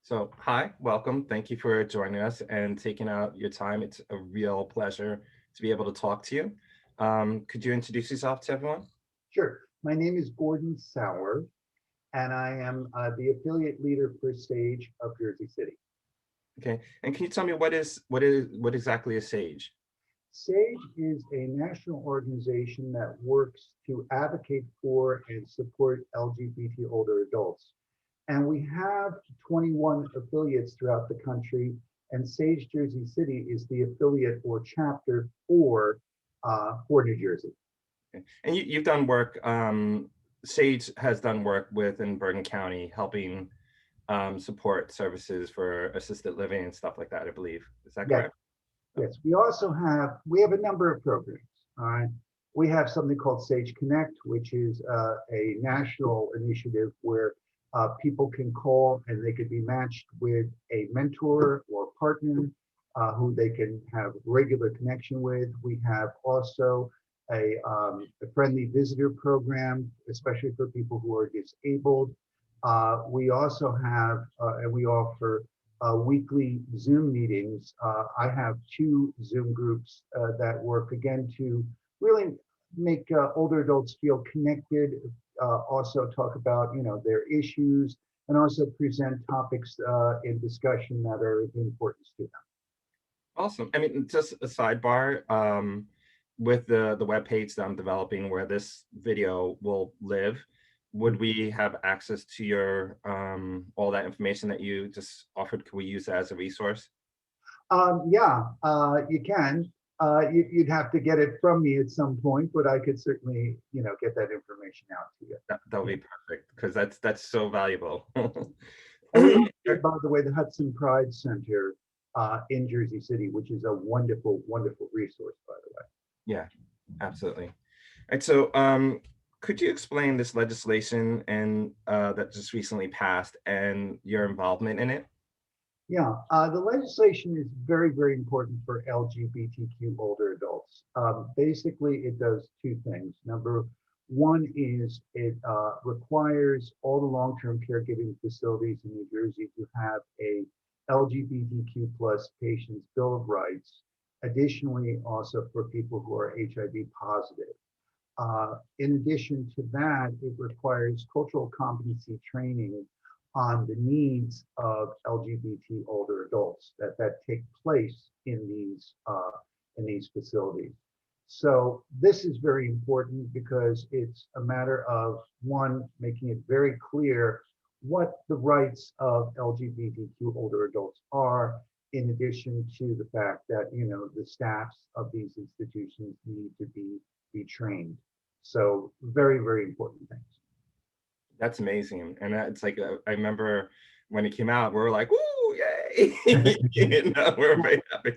So, hi, welcome. Thank you for joining us and taking out your time. It's a real pleasure to be able to talk to you. Could you introduce yourself to everyone? Sure. My name is Gordon Sauer, and I am the affiliate leader for Sage of Jersey City. Okay. And can you tell me what exactly is SAGE? Sage is a national organization that works to advocate for and support LGBT older adults. And we have 21 affiliates throughout the country, and Sage Jersey City is the affiliate or chapter for New Jersey. Okay. And you've done work. SAGE has done work within Bergen County, helping support services for assisted living and stuff like that. I believe. Is that Yes, correct? Oh, yes. We have a number of programs. All right. We have something called Sage Connect, which is a national initiative where people can call and they could be matched with a mentor or partner who they can have regular connection with. We have also a friendly visitor program, especially for people who are disabled. We also have, and we offer weekly Zoom meetings. I have two Zoom groups that work again to really make older adults feel connected. Also talk about their issues and also present topics in discussion that are of importance to them. awesome. I mean, just a sidebar. With the web page that I'm developing where this video will live, would we have access to your all that information that you just offered? Could we use that as a resource? Yeah, you can. You'd have to get it from me at some point, but I could certainly, get that information out to you. That would be perfect because that's so valuable. And we also, by the way, the Hudson Pride Center in Jersey City, which is a wonderful, wonderful resource, by the way. Yeah, absolutely. And so, could you explain this legislation and that just recently passed and your involvement in it? Yeah, the legislation is very, very important for LGBTQ older adults. Basically, it does two things. Number one is it requires all the long-term caregiving facilities in New Jersey to have a LGBTQ plus patients bill of rights. Additionally, also for people who are HIV positive. In addition to that, it requires cultural competency training on the needs of LGBT older adults that take place in these facilities. So this is very important because it's a matter of one, making it very clear what the rights of LGBTQ older adults are, in addition to the fact that the staffs of these institutions need to be trained. So very, very important things. That's amazing, and it's like I remember when it came out, we were like, "Woo, yay!" We're very happy.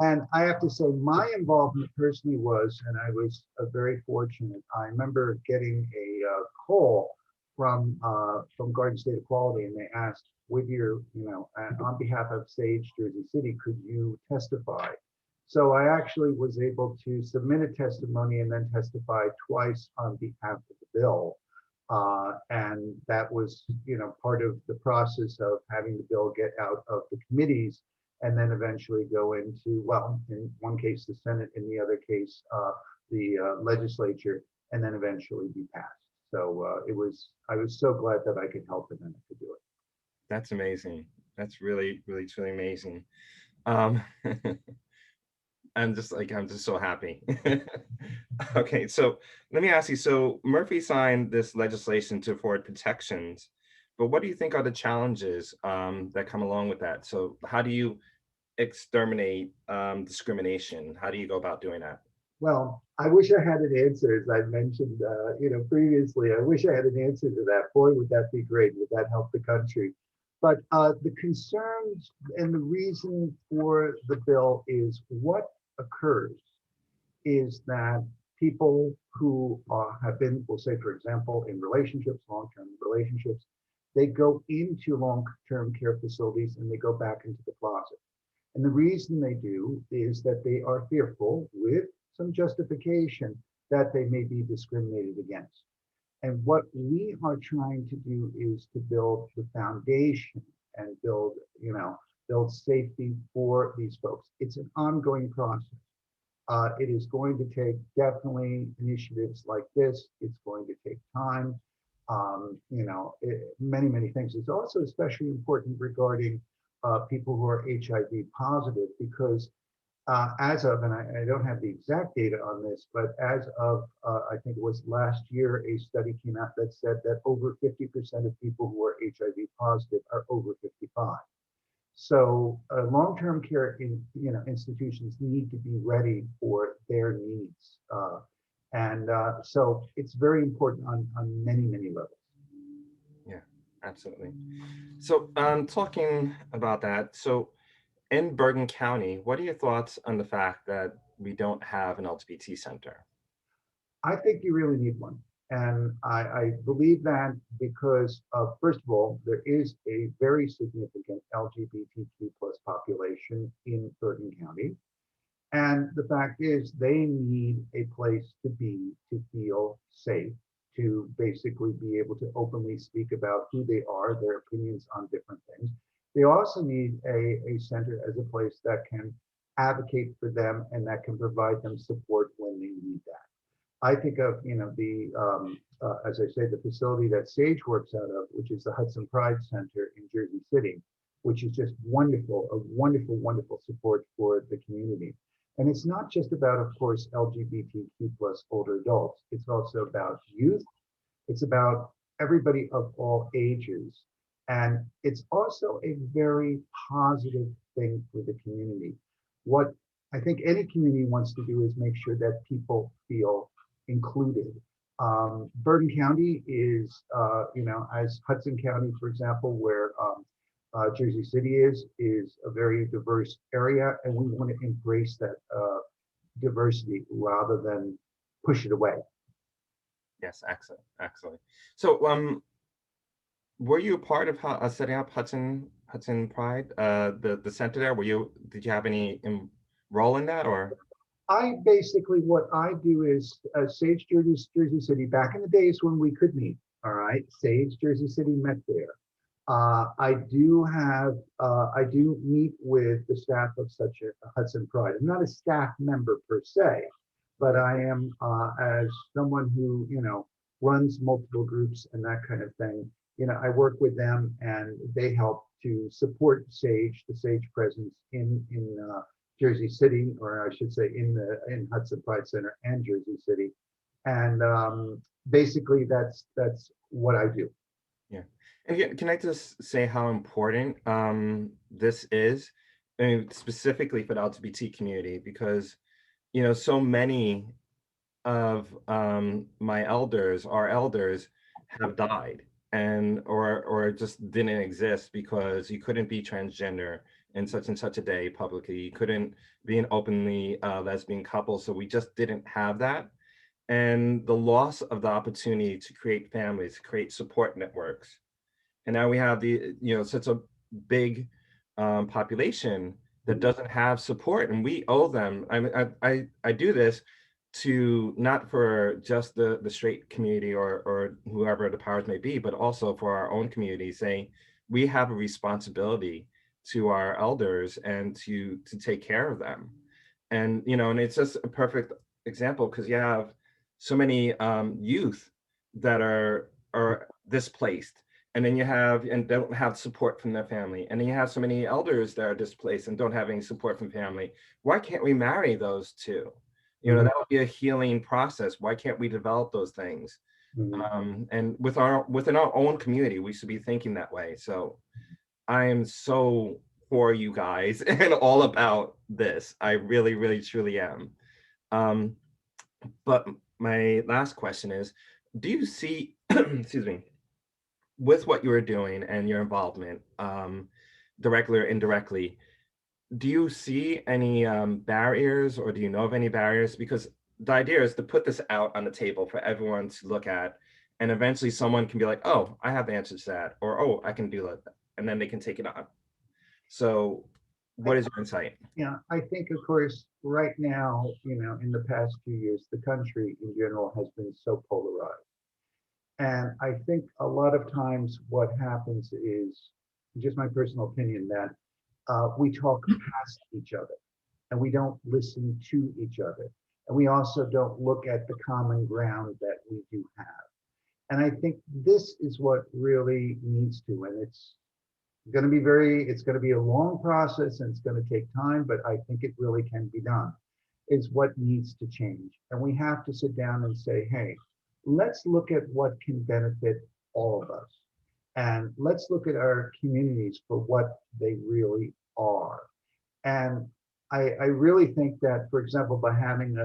And I have to say, my involvement personally was, and I was very fortunate. I remember getting a call from Garden State Equality, and they asked, with your, on behalf of Sage Jersey City, could you testify? So I actually was able to submit a testimony and then testify twice on behalf of the bill. And that was, part of the process of having the bill get out of the committees and then eventually go into, well, in one case, the Senate, in the other case, the legislature, and then eventually be passed. So I was so glad that I could help and then I could do it. That's amazing. That's really, really, truly amazing. Um, I'm just so happy. Okay, so let me ask you. So Murphy signed this legislation to afford protections, but what do you think are the challenges that come along with that? So how do you exterminate discrimination? How do you go about doing that? Well, I wish I had an answer, as I mentioned, previously. I wish I had an answer to that. Boy, would that be great. Would that help the country? But the concerns and the reason for the bill is what occurs is that people who have been, we'll say, for example, in relationships, long-term relationships, they go into long-term care facilities and they go back into the closet. And the reason they do is that they are fearful, with some justification, that they may be discriminated against. And what we are trying to do is to build the foundation and build, build safety for these folks. It's an ongoing process. It is going to take definitely initiatives like this. It's going to take time. Many, many things. It's also especially important regarding people who are HIV positive because as of, and I don't have the exact data on this, but as of, I think it was last year, a study came out that said that over 50% of people who are HIV positive are over 55. So long-term care institutions need to be ready for their needs. So it's very important on many, many levels. Yeah, absolutely. So, talking about that, so in Bergen County, what are your thoughts on the fact that we don't have an LGBT center? I think you really need one. And I believe that because, first of all, there is a very significant LGBTQ plus population in Bergen County. And the fact is, they need a place to be, to feel safe, to basically be able to openly speak about who they are, their opinions on different things. They also need a center as a place that can advocate for them and that can provide them support when they need that. I think of, as I say, the facility that Sage works out of, which is the Hudson Pride Center in Jersey City, which is just wonderful, a wonderful, wonderful support for the community. And it's not just about, of course, LGBTQ plus older adults. It's also about youth. It's about everybody of all ages. And it's also a very positive thing for the community. What I think any community wants to do is make sure that people feel included. Bergen County is, as Hudson County, for example, where Jersey City is a very diverse area, and we want to embrace that diversity rather than push it away. Yes, excellent, excellent. So, were you a part of setting up Hudson Pride, the center there? Did you have any role in that, or? I basically, what I do is Sage Jersey City, back in the days when we could meet, all right, Sage Jersey City met there. I do meet with the staff of such a Hudson Pride. I'm not a staff member per se, but I am as someone who, runs multiple groups and that kind of thing. I work with them and they help to support Sage, the Sage presence in Jersey City, or I should say in Hudson Pride Center and Jersey City. And basically that's what I do. Yeah. And can I just say how important this is, I mean, specifically for the LGBT community, because so many of our elders have died and or just didn't exist because you couldn't be transgender in such and such a day publicly. You couldn't be an openly lesbian couple, so we just didn't have that. And the loss of the opportunity to create families, to create support networks, and now we have such a big population that doesn't have support, and we owe them. I do this to not for just the straight community or whoever the powers may be, but also for our own community, saying we have a responsibility to our elders and to take care of them. And it's just a perfect example because you have so many youth that are displaced, and then and don't have support from their family, and then you have so many elders that are displaced and don't have any support from family. Why can't we marry those two? Mhm. That would be a healing process. Why can't we develop those things? And within our own community, we should be thinking that way. So I am so for you guys and all about this. I really, really, truly am. Um, but my last question is, do you see, excuse me, with what you are doing and your involvement, directly or indirectly, do you see any barriers, or do you know of any barriers? Because the idea is to put this out on the table for everyone to look at, and eventually someone can be like, oh, I have the answer to that, or oh, I can do that, and then they can take it on. So I, what is your insight? yeah, I think, of course, right now, in the past few years, the country in general has been so polarized. And I think a lot of times what happens is just my personal opinion, that we talk past each other and we don't listen to each other. And we also don't look at the common ground that we do have. And I think this is what really needs to, and it's going to be a long process and it's going to take time, but I think it really can be done, is what needs to change. And we have to sit down and say, hey, let's look at what can benefit all of us. And let's look at our communities for what they really are. And I really think that, for example, by having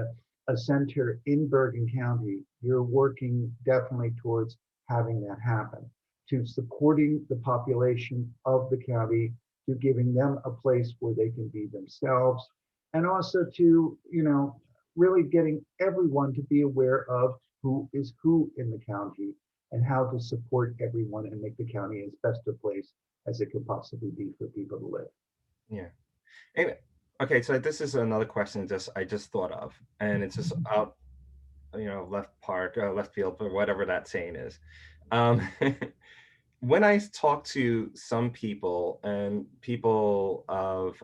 a center in Bergen County, you're working definitely towards having that happen, to supporting the population of the county, to giving them a place where they can be themselves, and also to, really getting everyone to be aware of who is who in the county and how to support everyone and make the county as best a place as it could possibly be for people to live. Yeah. Anyway, okay, so this is another question I just thought of, and it's just out, left field, or whatever that saying is. Um, when I talk to some people and people of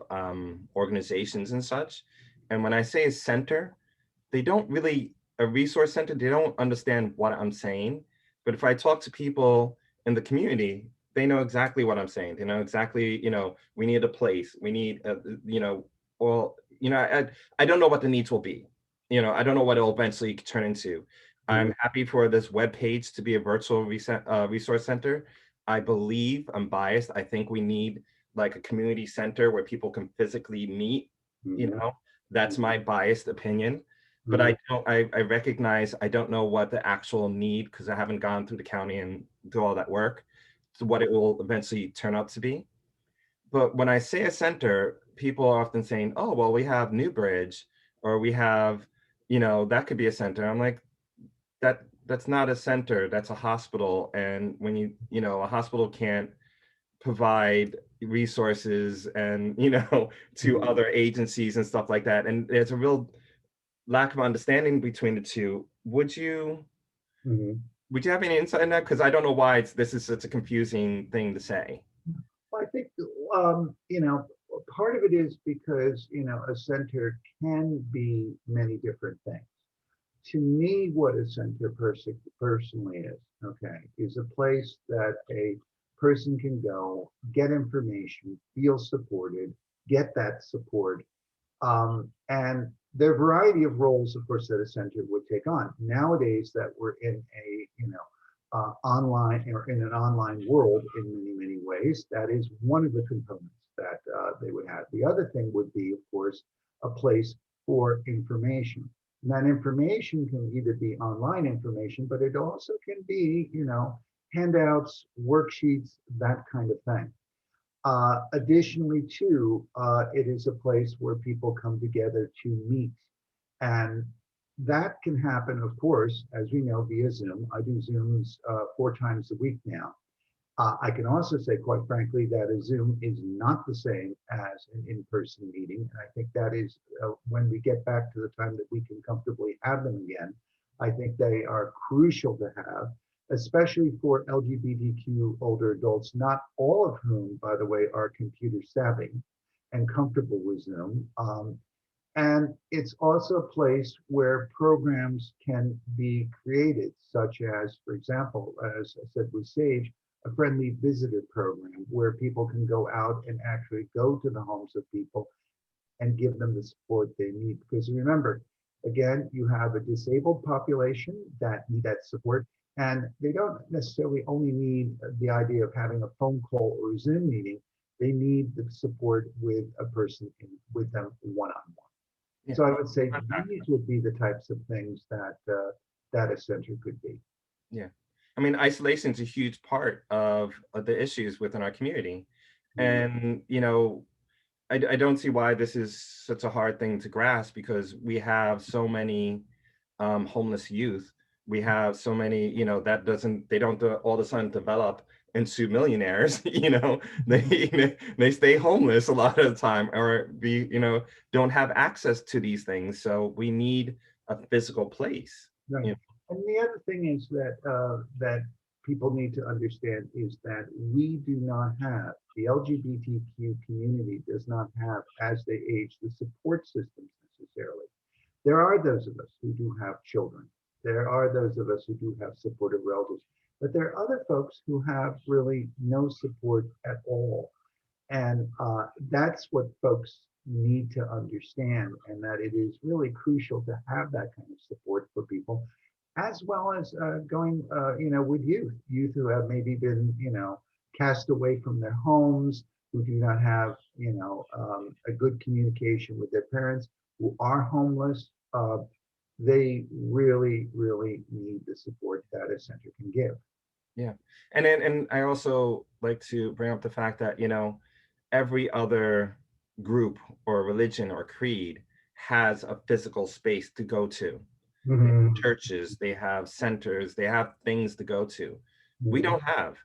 organizations and such, and when I say a center, they don't really, a resource center, they don't understand what I'm saying. But if I talk to people in the community, they know exactly what I'm saying. They know exactly, we need a place, we need, well, I don't know what the needs will be. I don't know what it'll eventually turn into. Mhm, I'm happy for this web page to be a virtual resource center. I believe, I'm biased, I think we need like a community center where people can physically meet, you mhm, know, that's my biased opinion. But mhm, I recognize I don't know what the actual need, because I haven't gone through the county and do all that work, to what it will eventually turn out to be. But when I say a center, people are often saying, oh, well, we have Newbridge, or we have, that could be a center. I'm like, that's not a center, that's a hospital. And when a hospital can't provide resources and, to mhm, other agencies and stuff like that. And there's a real lack of understanding between the two. mhm. Would you have any insight in that? Because I don't know why this is such a confusing thing to say. Well, I think, part of it is because, a center can be many different things. To me, what a center personally is, okay, is a place that a person can go, get information, feel supported, get that support. And there are a variety of roles, of course, that a center would take on. Nowadays, that we're in a, online or in an online world in many, many ways, that is one of the components that they would have. The other thing would be, of course, a place for information. And that information can either be online information, but it also can be, handouts, worksheets, that kind of thing. Additionally, too, it is a place where people come together to meet. And that can happen, of course, as we know, via Zoom. I do Zooms 4 times a week now. I can also say, quite frankly, that a Zoom is not the same as an in-person meeting. And I think that is when we get back to the time that we can comfortably have them again, I think they are crucial to have, especially for LGBTQ older adults, not all of whom, by the way, are computer savvy and comfortable with Zoom. And it's also a place where programs can be created, such as, for example, as I said with Sage, a friendly visitor program where people can go out and actually go to the homes of people and give them the support they need. Because remember, again, you have a disabled population that need that support, and they don't necessarily only need the idea of having a phone call or a Zoom meeting. They need the support with a person with them one-on-one. Yeah. So I would say these would be the types of things that that a center could be. Yeah. I mean, isolation is a huge part of the issues within our community. Mhm. And, I don't see why this is such a hard thing to grasp, because we have so many homeless youth. We have so many, they don't all of a sudden develop into millionaires, they stay homeless a lot of the time, or don't have access to these things. So we need a physical place. Right. And the other thing is that people need to understand is that we do not have, the LGBTQ community does not have, as they age, the support systems necessarily. There are those of us who do have children. There are those of us who do have supportive relatives, but there are other folks who have really no support at all. And that's what folks need to understand, and that it is really crucial to have that kind of support for people, as well as going, with youth who have maybe been, cast away from their homes, who do not have, a good communication with their parents, who are homeless. They really, really need the support that a center can give. Yeah. And I also like to bring up the fact that, every other group or religion or creed has a physical space to go to. They have Mhm. churches, they have centers, they have things to go to. We Mhm. don't have.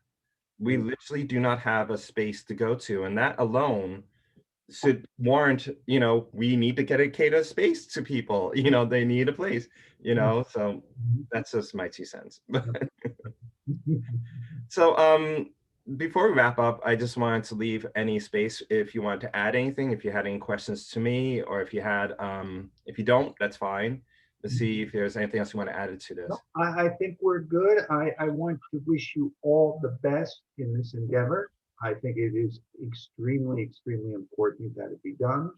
We literally do not have a space to go to. And that alone should warrant, we need to dedicate a space to people, they need a place, so Mhm. that's just my 2 cents. Mhm. So, before we wrap up, I just wanted to leave any space if you wanted to add anything, if you had any questions to me, or if you don't, that's fine. Let's see if there's anything else you want to add to No, this. I think we're good. I want to wish you all the best in this endeavor. I think it is extremely, extremely important that it be done.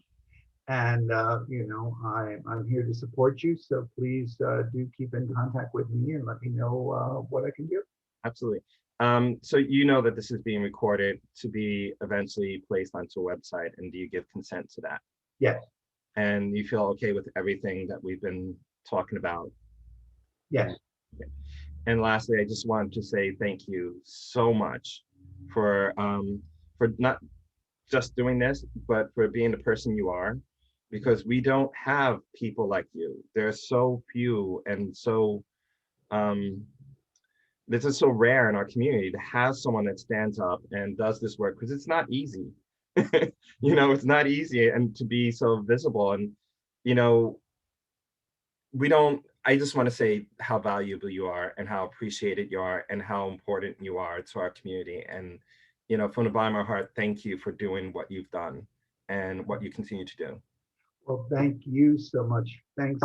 And, I'm here to support you. So please do keep in contact with me and let me know what I can do. Absolutely. So you know that this is being recorded to be eventually placed onto a website, and do you give consent to that? Yes, And you feel okay with everything that we've been talking about? yes, And and lastly, I just wanted to say thank you so much for not just doing this, but for being the person you are, because we don't have people like you. There's so few, and so um, this is so rare in our community to have someone that stands up and does this work, because it's not easy. It's not easy, and to be so visible, and you know we don't I just want to say how valuable you are and how appreciated you are and how important you are to our community. And from the bottom of my heart, thank you for doing what you've done and what you continue to do. well, thank you so much. Thanks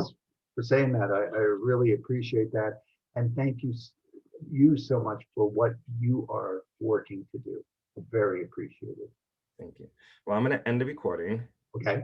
for saying that. I really appreciate that. And thank you so much for what you are working to do. Very appreciated. Thank you. Well, I'm going to end the recording. Okay.